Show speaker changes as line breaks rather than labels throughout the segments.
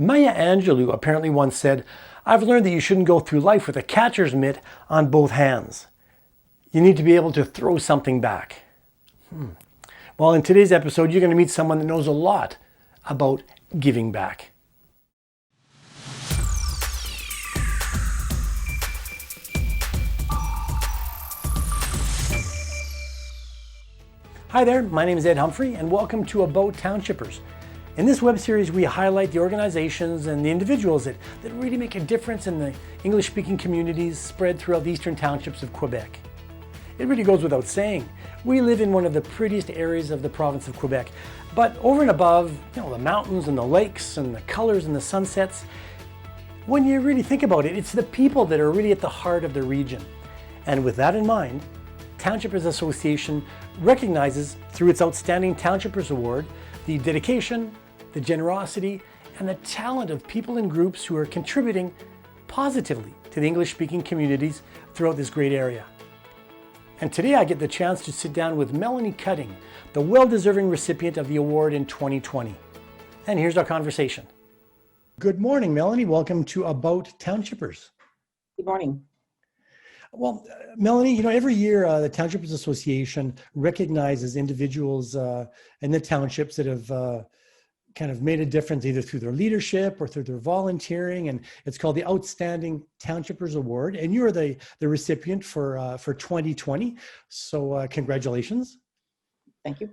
Maya Angelou apparently once said, "I've learned that you shouldn't go through life with a catcher's mitt on both hands. You need to be able to throw something back." Well, in today's episode, you're going to meet someone that knows a lot about giving back. Hi there, my name is Ed Humphrey, and welcome to About Townshippers. In this web series, we highlight the organizations and the individuals that really make a difference in the English-speaking communities spread throughout the eastern townships of Quebec. It really goes without saying, we live in one of the prettiest areas of the province of Quebec, but over and above, the mountains and the lakes and the colors and the sunsets, when you really think about it, it's the people that are really at the heart of the region. And with that in mind, Townshippers Association recognizes through its Outstanding Townshippers Award the dedication, the generosity, and the talent of people and groups who are contributing positively to the English-speaking communities throughout this great area. And today I get the chance to sit down with Melanie Cutting, the well-deserving recipient of the award in 2020. And here's our conversation. Good morning, Melanie. Welcome to About Townshippers.
Good morning.
Well, Melanie, every year the Townshippers Association recognizes individuals in the townships that have kind of made a difference either through their leadership or through their volunteering, and it's called the Outstanding Townshippers Award, and you're the recipient for 2020. So congratulations.
Thank you.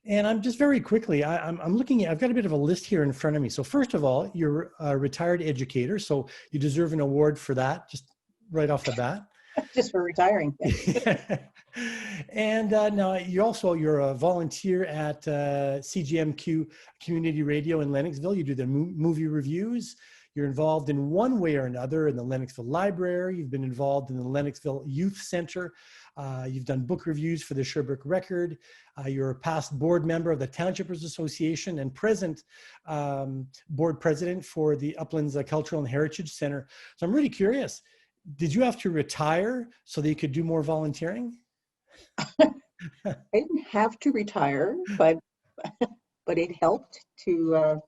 And I'm just very quickly, I'm looking at, I've got a bit of a list here in front of me. So first of all, you're a retired educator, so you deserve an award for that, just right off the bat.
Just for retiring.
And now you're a volunteer at CGMQ Community Radio in Lennoxville. You do the movie reviews. You're involved in one way or another in the Lennoxville Library. You've been involved in the Lennoxville Youth Center. You've done book reviews for the Sherbrooke Record. You're a past board member of the Townshippers Association and present board president for the Uplands Cultural and Heritage Center. So I'm really curious. Did you have to retire so that you could do more volunteering?
I didn't have to retire, but it helped to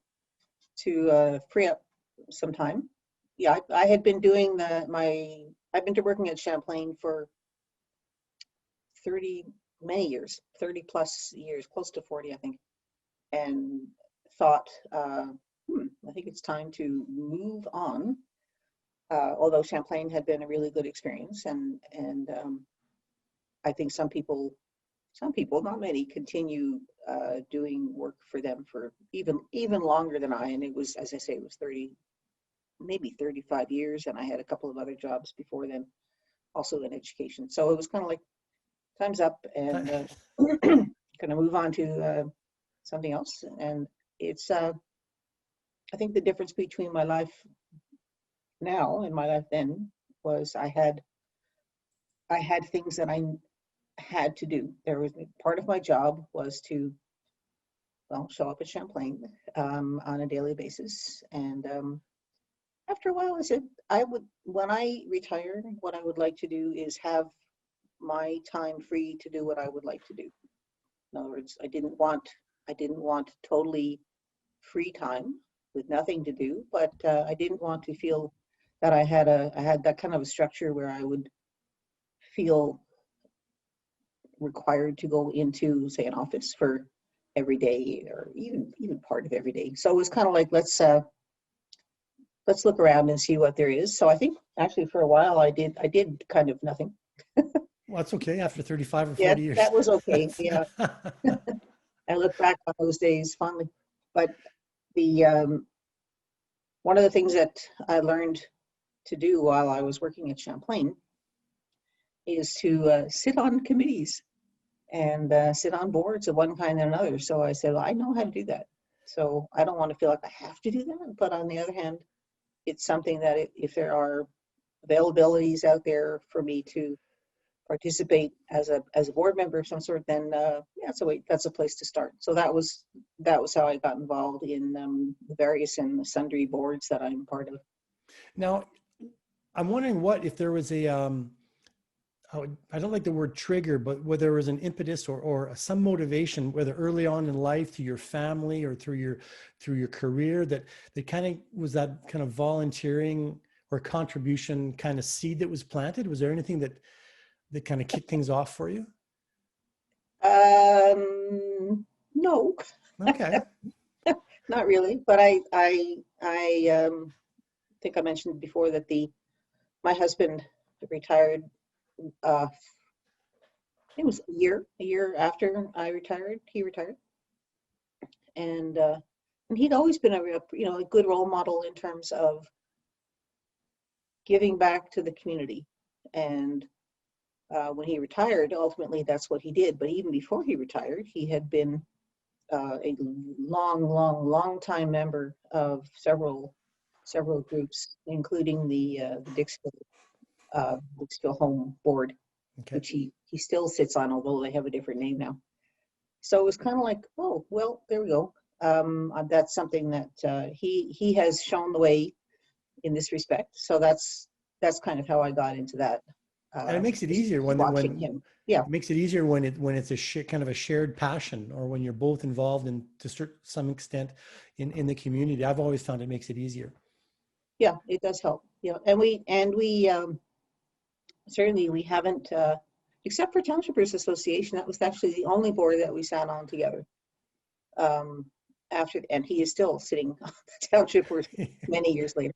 free up some time. Yeah, I had been doing I've been working at Champlain for 30 plus years, close to 40, I think, and thought, I think it's time to move on. Although Champlain had been a really good experience, and I think some people, not many, continue doing work for them for even longer than I. And it was, as I say, it was maybe 35 years, and I had a couple of other jobs before then, also in education. So it was kind of like, time's up, and going to move on to something else. And it's, I think the difference between my life now and my life then was I had things that I had to do. There was part of my job was to show up at Champlain on a daily basis, and after a while I said when I retire, what I would like to do is have my time free to do what I would like to do. In other words, I didn't want totally free time with nothing to do, but I didn't want to feel that I had that kind of a structure where I would feel required to go into, say, an office for every day or even part of every day. So it was kind of like, let's look around and see what there is. So I think actually for a while I did kind of nothing.
Well, that's okay after 35 or 40 years.
That was okay. Yeah. I look back on those days fondly. But the one of the things that I learned to do while I was working at Champlain is to sit on committees and sit on boards of one kind and another. So I said, well, I know how to do that. So I don't want to feel like I have to do that. But on the other hand, it's something that if there are availabilities out there for me to participate as a board member of some sort, then that's a place to start. So that was how I got involved in the various and sundry boards that I'm part of.
Now, I'm wondering if there was a I don't like the word trigger, but whether there was an impetus or some motivation, whether early on in life through your family or through your career, that kind of was that kind of volunteering or contribution kind of seed that was planted? Was there anything that kind of kicked things off for you?
No,
Okay.
not really. But I think I mentioned before that my husband retired. It was a year after I retired. He retired, and he'd always been a good role model in terms of giving back to the community. And when he retired, ultimately that's what he did. But even before he retired, he had been a long time member of several groups, including the Dixville Home Board,
Okay.
which he still sits on, although they have a different name now. So it was kind of like, oh, well, there we go. That's something that he has shown the way in this respect. So that's kind of how I got into that.
And it makes it easier
watching him. Yeah.
It makes it easier when it's kind of a shared passion, or when you're both involved in to some extent in the community. I've always found it makes it easier.
Yeah, it does help. Yeah, and we certainly we haven't, except for Townshippers Association, that was actually the only board that we sat on together. And he is still sitting on the township board many years later.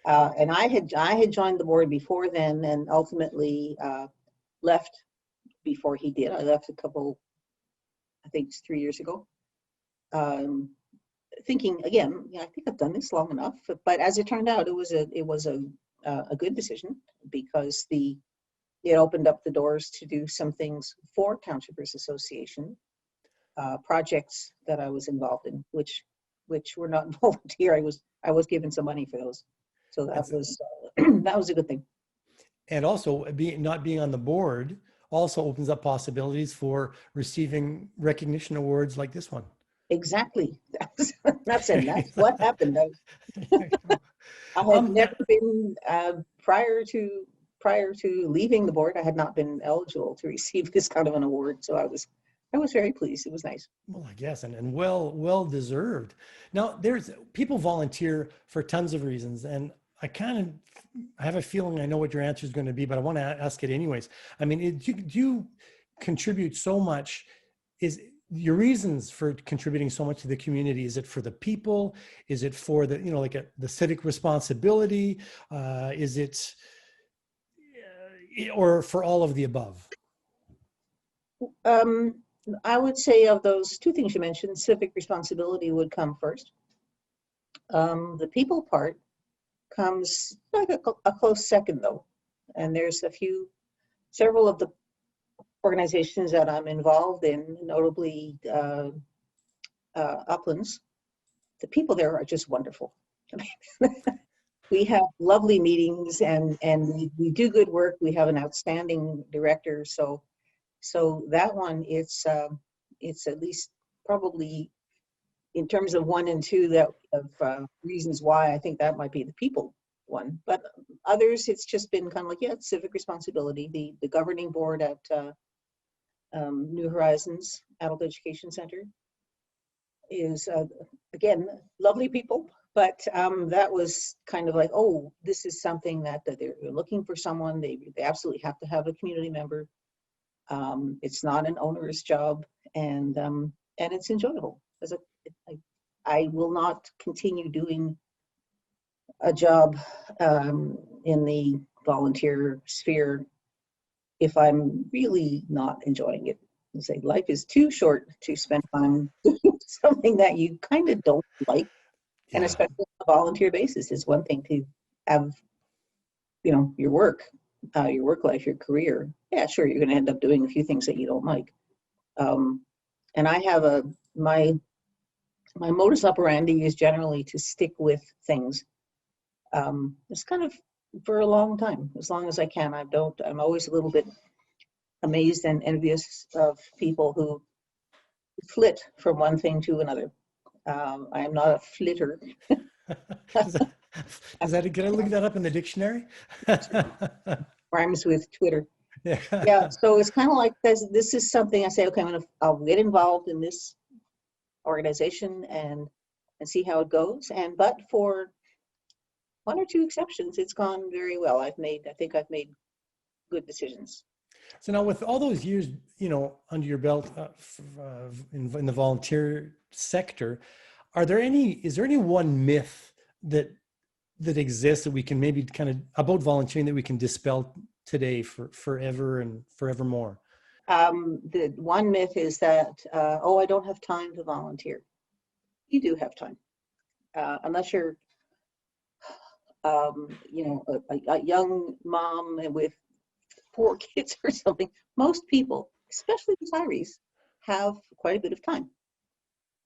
And I had joined the board before then, and ultimately left before he did. I left I think it's 3 years ago. Thinking again, I think I've done this long enough. But as it turned out, it was a good decision, because it opened up the doors to do some things for Townshippers Association, projects that I was involved in, which were not volunteer. I was given some money for those, so that was a good thing.
And also, not being on the board also opens up possibilities for receiving recognition awards like this one.
Exactly. That's what happened. I had never been prior to leaving the board. I had not been eligible to receive this kind of an award, so I was very pleased. It was nice.
Well, I guess, and well deserved. Now, there's people volunteer for tons of reasons, and I have a feeling I know what your answer is going to be, but I want to ask it anyways. I mean, do you contribute so much? Is your reasons for contributing so much to the community? Is it for the people? Is it for the, the civic responsibility? Is it, or for all of the above?
I would say of those two things you mentioned, civic responsibility would come first. The people part comes like a close second, though. And there's several of the organizations that I'm involved in, notably Uplands. The people there are just wonderful. We have lovely meetings, and we do good work. We have an outstanding director, so that one, it's at least probably in terms of 1 and 2 of reasons why I think that might be the people one. But others, it's just been kind of like, it's civic responsibility. The governing board at New Horizons Adult Education Center is again lovely people, but that was kind of like, oh, this is something that they're looking for someone. They absolutely have to have a community member. It's not an onerous job, and it's enjoyable. I will not continue doing a job in the volunteer sphere if I'm really not enjoying it. I say life is too short to spend time doing something that you kind of don't like, and especially on a volunteer basis. It's one thing to have, your work life, your career. Yeah, sure, you're going to end up doing a few things that you don't like. And I have my modus operandi is generally to stick with things. It's kind of for a long time, as long as I can. I'm always a little bit amazed and envious of people who flit from one thing to another. I am not a flitter.
Can I look that up in the dictionary?
Rhymes with Twitter. Yeah, so it's kind of like this is something I say, okay, I'll get involved in this organization and see how it goes. But for one or two exceptions, it's gone very well. I think I've made good decisions.
So now, with all those years, under your belt in the volunteer sector, is there any one myth that exists that we can maybe kind of about volunteering that we can dispel today for forever and forevermore?
The one myth is that, I don't have time to volunteer. You do have time, unless you're, a young mom with 4 kids or something. Most people, especially retirees, have quite a bit of time.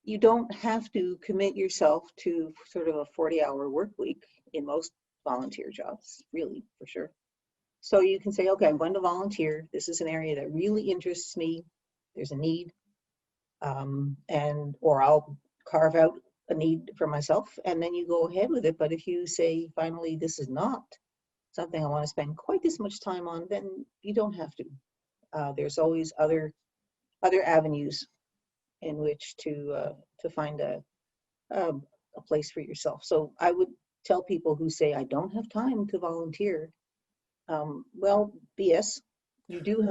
You don't have to commit yourself to sort of a 40-hour work week in most volunteer jobs, really, for sure. So you can say, okay, I'm going to volunteer. This is an area that really interests me. There's a need, or I'll carve out a need for myself, and then you go ahead with it. But if you say, finally, this is not something I want to spend quite this much time on, then you don't have to. There's always other avenues in which to find a place for yourself. So I would tell people who say, I don't have time to volunteer, well, BS. You do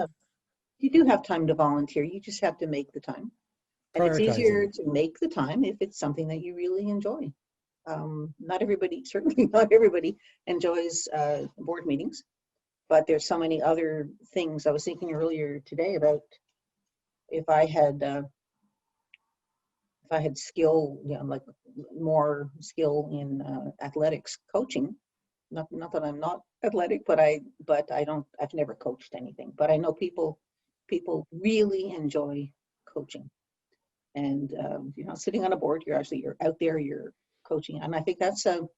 have time to volunteer. You just have to make the time. And it's easier to make the time if it's something that you really enjoy. Certainly not everybody enjoys board meetings, but there's so many other things. I was thinking earlier today about if I had skill, like more skill in athletics coaching. Not that I'm not athletic, but I've never coached anything. But I know people really enjoy coaching. And you're not sitting on a board, you're out there, you're coaching. And I think that's a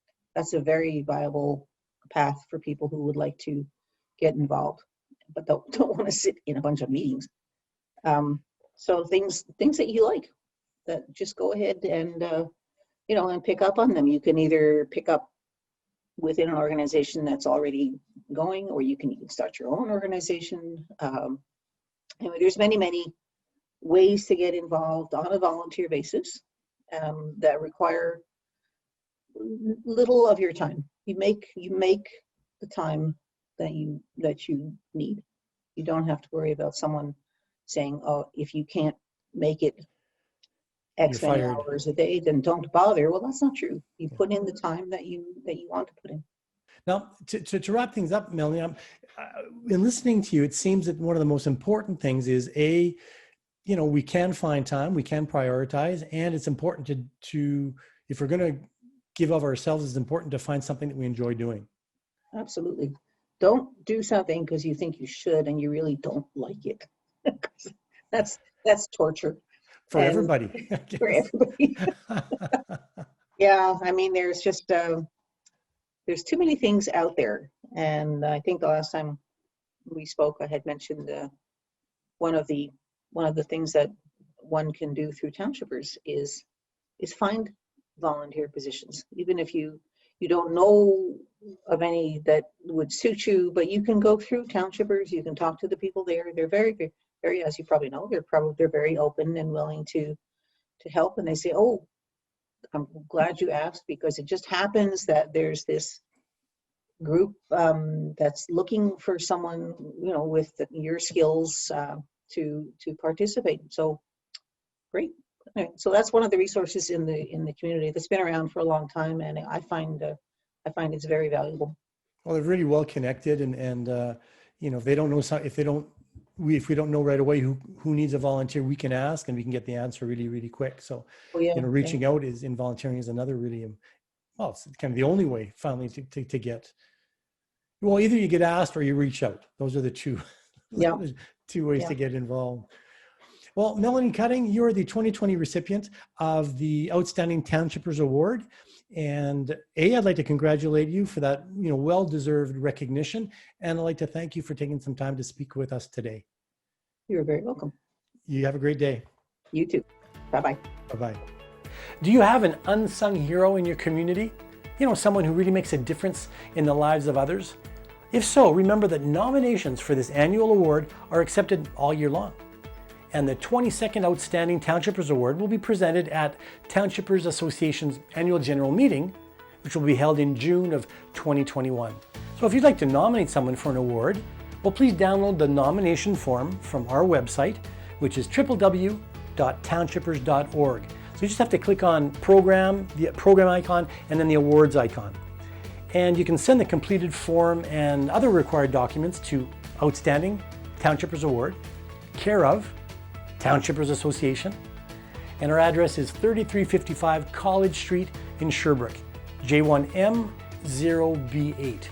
very viable path for people who would like to get involved, but don't want to sit in a bunch of meetings. So things that you like, that just go ahead and and pick up on them. You can either pick up within an organization that's already going, or you can even start your own organization. There's many ways to get involved on a volunteer basis that require little of your time. You make the time that you need. You don't have to worry about someone saying, oh, if you can't make it X many hours a day, then don't bother. Well, that's not true. You put in the time that you want to put in.
Now, to wrap things up, Melanie, in listening to you, it seems that one of the most important things is we can find time, we can prioritize, and it's important to if we're going to give of ourselves, it's important to find something that we enjoy doing.
Absolutely. Don't do something because you think you should and you really don't like it. That's torture.
For everybody.
For everybody. Yeah, there's just there's too many things out there. And I think the last time we spoke, I had mentioned one of the things that one can do through Townshippers is find volunteer positions. Even if you don't know of any that would suit you, but you can go through Townshippers, you can talk to the people there. They're very, very, as you probably know, they're very open and willing to help. And they say, oh, I'm glad you asked, because it just happens that there's this group that's looking for someone, with your skills to participate. So great. So that's one of the resources in the community that's been around for a long time, and I find it's very valuable.
Well, they're really well connected, and if they don't know, if we don't know right away who needs a volunteer, we can ask and we can get the answer really, really quick. So reaching out in volunteering is another really, it's kind of the only way finally to get. Well, either you get asked or you reach out. Those are the two.
Yeah.
Two ways to get involved. Well, Melanie Cutting, you're the 2020 recipient of the Outstanding Townshippers Award. And I'd like to congratulate you for that, well-deserved recognition. And I'd like to thank you for taking some time to speak with us today.
You're very welcome.
You have a great day.
You too. Bye-bye.
Bye-bye. Do you have an unsung hero in your community? Someone who really makes a difference in the lives of others? If so, remember that nominations for this annual award are accepted all year long. And the 22nd Outstanding Townshippers Award will be presented at Townshippers Association's annual general meeting, which will be held in June of 2021. So if you'd like to nominate someone for an award, well, please download the nomination form from our website, which is www.townshippers.org. So you just have to click on program, the program icon, and then the awards icon. And you can send the completed form and other required documents to Outstanding Townshippers Award, care of Townshippers Association. And our address is 3355 College Street in Sherbrooke, J1M0B8.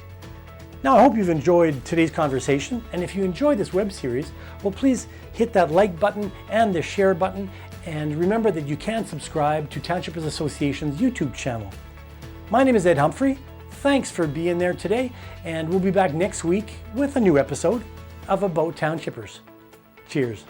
Now, I hope you've enjoyed today's conversation, and if you enjoyed this web series, well, please hit that like button and the share button, and remember that you can subscribe to Townshippers Association's YouTube channel. My name is Ed Humphrey. Thanks for being there today, and we'll be back next week with a new episode of About Townshippers. Cheers.